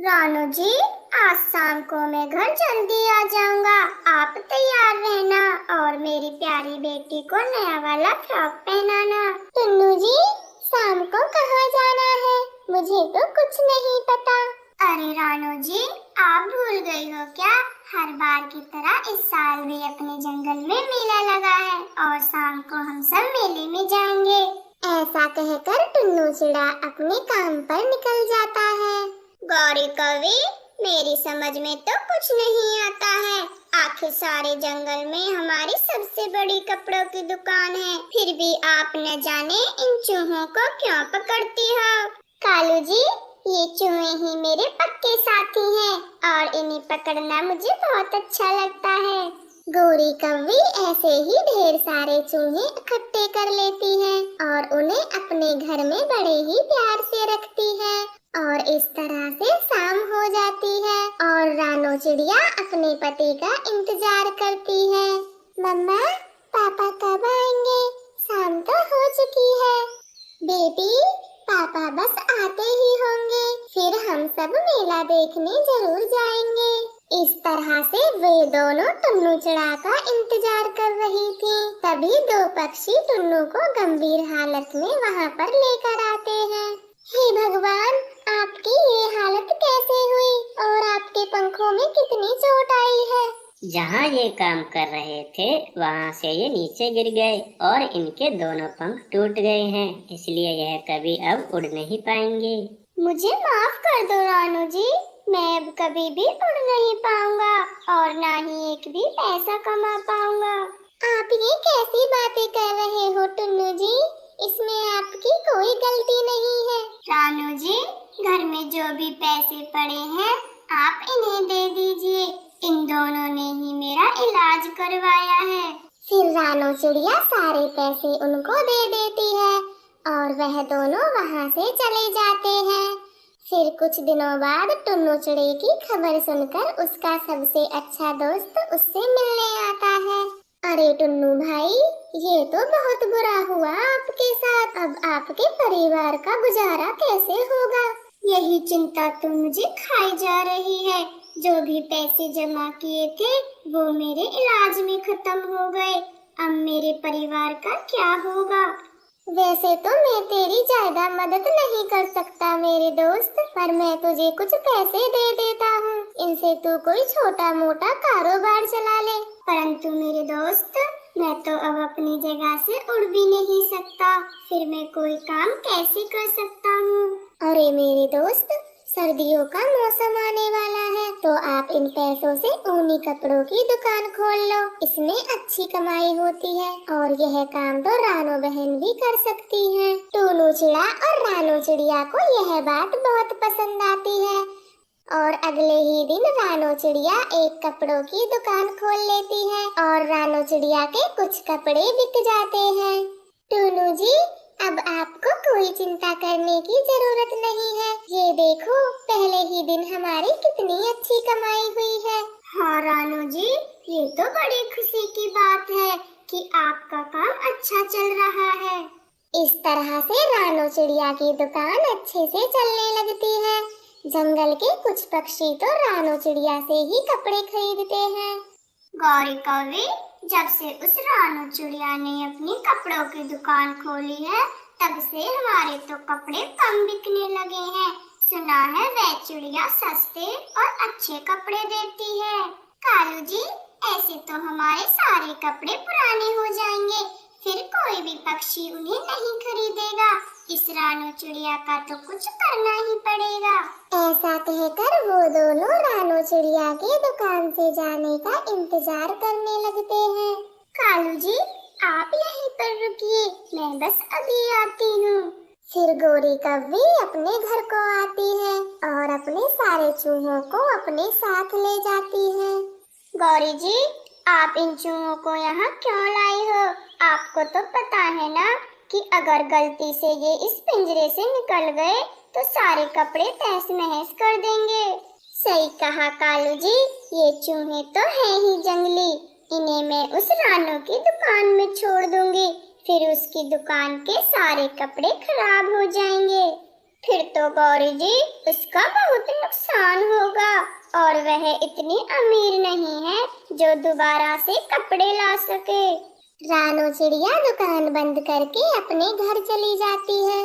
रानू जी, आज शाम को मैं घर जल्दी आ जाऊंगा। आप तैयार रहना और मेरी प्यारी बेटी को नया वाला फ्रॉक पहनाना। टुन्नू जी, शाम को कहाँ जाना है? मुझे तो कुछ नहीं पता। अरे रानू जी, आप भूल गई हो क्या? हर बार की तरह इस साल भी अपने जंगल में मेला लगा है और शाम को हम सब मेले में जाएंगे। ऐसा कहकर टुन्नू चिड़ा अपने काम पर निकल जाता है। गौरी कवि, मेरी समझ में तो कुछ नहीं आता है। आखिर सारे जंगल में हमारी सबसे बड़ी कपड़ों की दुकान है, फिर भी आप न जाने इन चूहों को क्यों पकड़ती हो। कालू जी, ये चूहे ही मेरे पक्के साथी हैं और इन्हें पकड़ना मुझे बहुत अच्छा लगता है। गौरी कव्वी ऐसे ही ढेर सारे चूहे इकट्ठे कर लेती है और उन्हें अपने घर में बड़े ही प्यार से रखती है और इस तरह से शाम हो जाती है और रानो चिड़िया अपने पति का इंतजार करती है। मम्मा, पापा कब आएंगे? शाम तो हो चुकी है। बेटी, पापा बस आते ही होंगे, फिर हम सब मेला देखने जरूर जाएंगे। इस तरह से वे दोनों टुन्नू चिड़ा का इंतजार कर रही थी। तभी दो पक्षी टुन्नू को गंभीर हालत में वहाँ पर लेकर आते हैं। हे भगवान, आपकी ये हालत कैसे हुई और आपके पंखों में कितनी चोट आई है? जहाँ ये काम कर रहे थे वहाँ से ये नीचे गिर गए और इनके दोनों पंख टूट गए हैं, इसलिए यह कभी अब उड़ नहीं पाएंगे। मुझे माफ कर दो रानू जी, मैं अब कभी भी उड़ नहीं पाऊंगा और ना ही एक भी पैसा कमा पाऊंगा। आप ये कैसी बातें कर रहे हो टुन्नू जी? इसमें आपकी कोई गलती नहीं है। रानू जी, घर में जो भी पैसे पड़े हैं आप इन्हें दे दीजिए। इन दोनों ने ही मेरा इलाज करवाया है। फिर रानो चिड़िया सारे पैसे उनको दे देती है और वह दोनों वहाँ से चले जाते हैं। फिर कुछ दिनों बाद टुन्नू चिड़ी की खबर सुनकर उसका सबसे अच्छा दोस्त उससे मिलने आता है। अरे टुन्नू भाई, ये तो बहुत बुरा हुआ आपके साथ। अब आपके परिवार का गुजारा कैसे होगा? यही चिंता तो मुझे खाई जा रही है। जो भी पैसे जमा किए थे वो मेरे इलाज में खत्म हो गए। अब मेरे परिवार का क्या होगा? वैसे तो मैं तेरी ज्यादा मदद नहीं कर सकता मेरे दोस्त, पर मैं तुझे कुछ पैसे दे देता हूँ। इनसे तू कोई छोटा मोटा कारोबार चला ले। परंतु मेरे दोस्त, मैं तो अब अपनी जगह से उड़ भी नहीं सकता, फिर मैं कोई काम कैसे कर सकता हूँ? अरे मेरे दोस्त, सर्दियों का मौसम आने वाला है, तो आप इन पैसों से ऊनी कपड़ों की दुकान खोल लो। इसमें अच्छी कमाई होती है और यह काम तो रानो बहन भी कर सकती है। टुन्नू चिड़ा और रानो चिड़िया को यह बात बहुत पसंद आती है और अगले ही दिन रानो चिड़िया एक कपड़ों की दुकान खोल लेती है और रानो चिड़िया के कुछ कपड़े बिक जाते हैं। टुन्नू जी, अब आपको कोई चिंता करने की जरूरत नहीं है। ये देखो, पहले ही दिन हमारी कितनी अच्छी कमाई हुई है। हाँ रानू जी, ये तो बड़ी खुशी की बात है कि आपका काम अच्छा चल रहा है। इस तरह से रानो चिड़िया की दुकान अच्छे से चलने लगती है। जंगल के कुछ पक्षी तो रानो चिड़िया से ही कपड़े खरीदते हैं। गौरी कौवी, जब से उस रानो चिड़िया ने अपनी कपड़ों की दुकान खोली है, तब से हमारे तो कपड़े कम बिकने लगे हैं। सुना है वह चिड़िया सस्ते और अच्छे कपड़े देती है। कालू जी, ऐसे तो हमारे सारे कपड़े पुराने हो जाएंगे, फिर कोई भी पक्षी उन्हें नहीं खरीदेगा। इस रानो चिड़िया का तो कुछ करना ही पड़ेगा। ऐसा कहकर वो दोनों रानो चिड़िया की दुकान से जाने का इंतजार करने लगते हैं। कालू जी, आप यहीं पर रुकिए, मैं बस अभी आती हूँ। फिर गौरी कव्वी अपने घर को आती है और अपने सारे चूहों को अपने साथ ले जाती है। गौरी जी, आप इन चूहों को यहाँ क्यों लाई हो? आपको तो पता है ना कि अगर गलती से ये इस पिंजरे से निकल गए तो सारे कपड़े तहस नहस कर देंगे। सही कहा कालू जी, ये चूहे तो हैं ही जंगली। इन्हें मैं उस रानो की दुकान में छोड़ दूंगी, फिर उसकी दुकान के सारे कपड़े खराब हो जाएंगे। फिर तो गौरी जी उसका बहुत नुकसान होगा और वह इतनी अमीर नहीं है जो दोबारा से कपड़े ला सके। रानू चिड़िया दुकान बंद करके अपने घर चली जाती है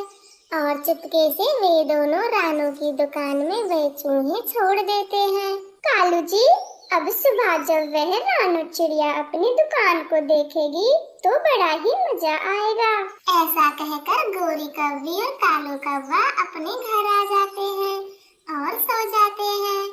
और चुपके से वे दोनों रानू की दुकान में वे चूहे छोड़ देते हैं। कालू जी अब सुबह जब वह रानू चिड़िया अपनी दुकान को देखेगी तो बड़ा ही मजा आएगा। ऐसा कहकर गोरी कौवी और कालू कौवा अपने घर आ जाते हैं और सो जाते हैं।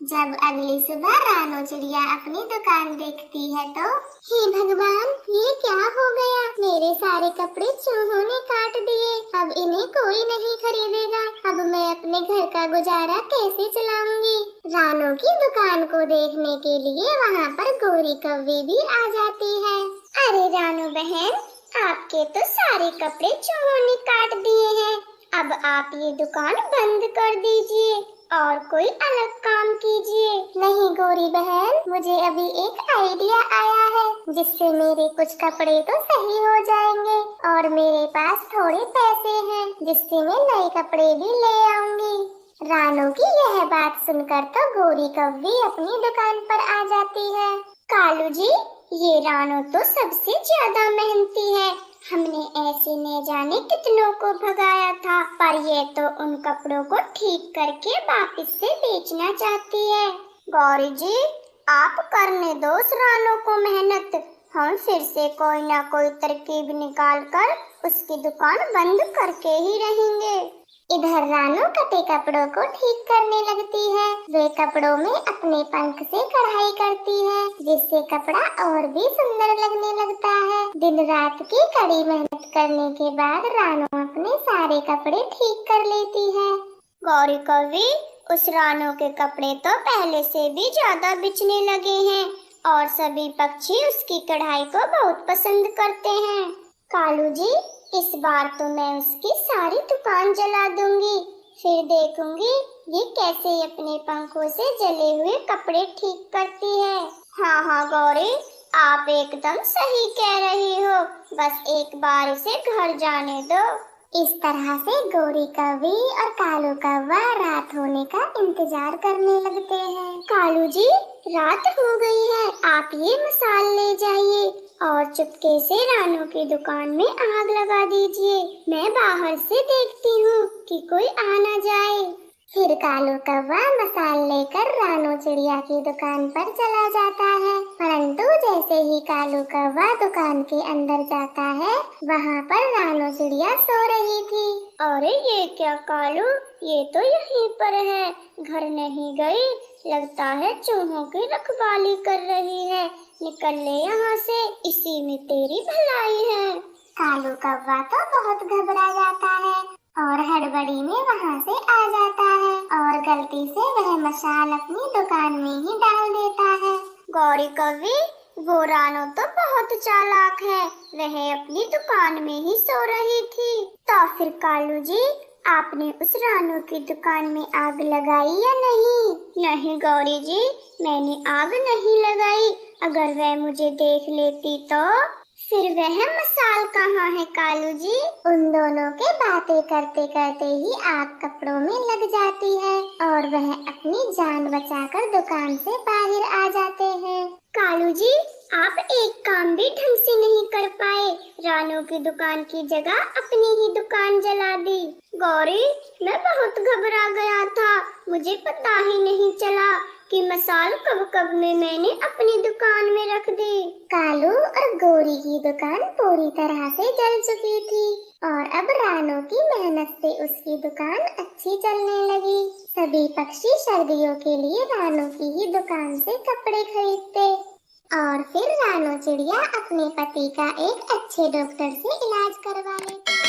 जब अगली सुबह रानू चिड़िया अपनी दुकान देखती है तो हे भगवान, ये क्या हो गया? मेरे सारे कपड़े चूहों ने काट दिए। अब इन्हें कोई नहीं खरीदेगा। अब मैं अपने घर का गुजारा कैसे चलाऊंगी? रानू की दुकान को देखने के लिए वहाँ पर गोरी कौवी भी आ जाती है। अरे रानू बहन, आपके तो सारे कपड़े चूहों ने काट दिए हैं। अब आप ये दुकान बंद कर दीजिए और कोई अलग काम कीजिए। नहीं गोरी बहन, मुझे अभी एक आइडिया आया है जिससे मेरे कुछ कपड़े तो सही हो जाएंगे और मेरे पास थोड़े पैसे हैं जिससे मैं नए कपड़े भी ले आऊंगी। रानू की यह बात सुनकर तो गोरी कौवी अपनी दुकान पर आ जाती है। कालू जी, ये रानू तो सबसे ज्यादा मेहनती है। हमने ऐसे न जाने कितनों को भगाया था, पर ये तो उन कपड़ों को ठीक करके वापस से बेचना चाहती है। गौरी जी, आप करने दो उस रानू को मेहनत। हम फिर से कोई ना कोई तरकीब निकाल कर उसकी दुकान बंद करके ही रहेंगे। इधर रानू कटे कपड़ों को ठीक करने लगती है। वे कपड़ों में अपने पंख से कढ़ाई करती है जिससे कपड़ा और भी सुंदर लगने लगता है। दिन रात की कड़ी मेहनत करने के बाद रानू अपने सारे कपड़े ठीक कर लेती है। गौरी कौवी, उस रानू के कपड़े तो पहले से भी ज्यादा बिचने लगे हैं और सभी पक्षी उसकी कढ़ाई को बहुत पसंद करते हैं। कालू जी, इस बार तो मैं उसकी सारी दुकान जला दूंगी। फिर देखूंगी ये कैसे अपने पंखों से जले हुए कपड़े ठीक करती है। हाँ हाँ गौरी, आप एकदम सही कह रही हो। बस एक बार इसे घर जाने दो। इस तरह से गोरी कौवी और कालू कौवा रात होने का इंतजार करने लगते हैं। कालू जी, रात हो गई है, आप ये मसाल ले जाइए और चुपके से रानू की दुकान में आग लगा दीजिए। मैं बाहर से देखती हूँ कि कोई आ न जाए। फिर कालू कौवा मसाल लेकर रानू चिड़िया की दुकान पर चला जाता है, परंतु जैसे ही कालू कौवा दुकान के अंदर जाता है वहाँ पर रानू चिड़िया सो रही थी। अरे ये क्या कालू, ये तो यहीं पर है, घर नहीं गई। लगता है चूहों की रखवाली कर रही है। निकल ले यहाँ से, इसी में तेरी भलाई है। कालू कौवा तो बहुत घबरा जाता है और हड़बड़ी में वहाँ से आ जाता है और गलती से वह मशाल अपनी दुकान में ही डाल देता है। गौरी कौवी, वो रानू तो बहुत चालाक है, वह अपनी दुकान में ही सो रही थी। तो फिर कालू जी, आपने उस रानू की दुकान में आग लगाई या नहीं? नहीं गौरी जी, मैंने आग नहीं लगाई। अगर वह मुझे देख लेती तो? फिर वह मसाल कहाँ है कालू जी? उन दोनों के बातें करते करते ही आग कपड़ों में लग जाती है और वह अपनी जान बचाकर दुकान से बाहर आ जाते हैं। कालू जी, आप एक काम भी ढंग से नहीं कर पाए, रानू की दुकान की जगह अपनी ही दुकान जला दी। गौरी, मैं बहुत घबरा गया था, मुझे पता ही नहीं चला कि मसाल कब में मैंने अपनी दुकान में रख दी। कालू और गौरी की दुकान पूरी तरह से जल चुकी थी और अब रानू की मेहनत से उसकी दुकान अच्छी चलने लगी। सभी पक्षी सर्दियों के लिए रानू की ही दुकान से कपड़े खरीदते और फिर रानू चिड़िया अपने पति का एक अच्छे डॉक्टर से इलाज करवा लेती।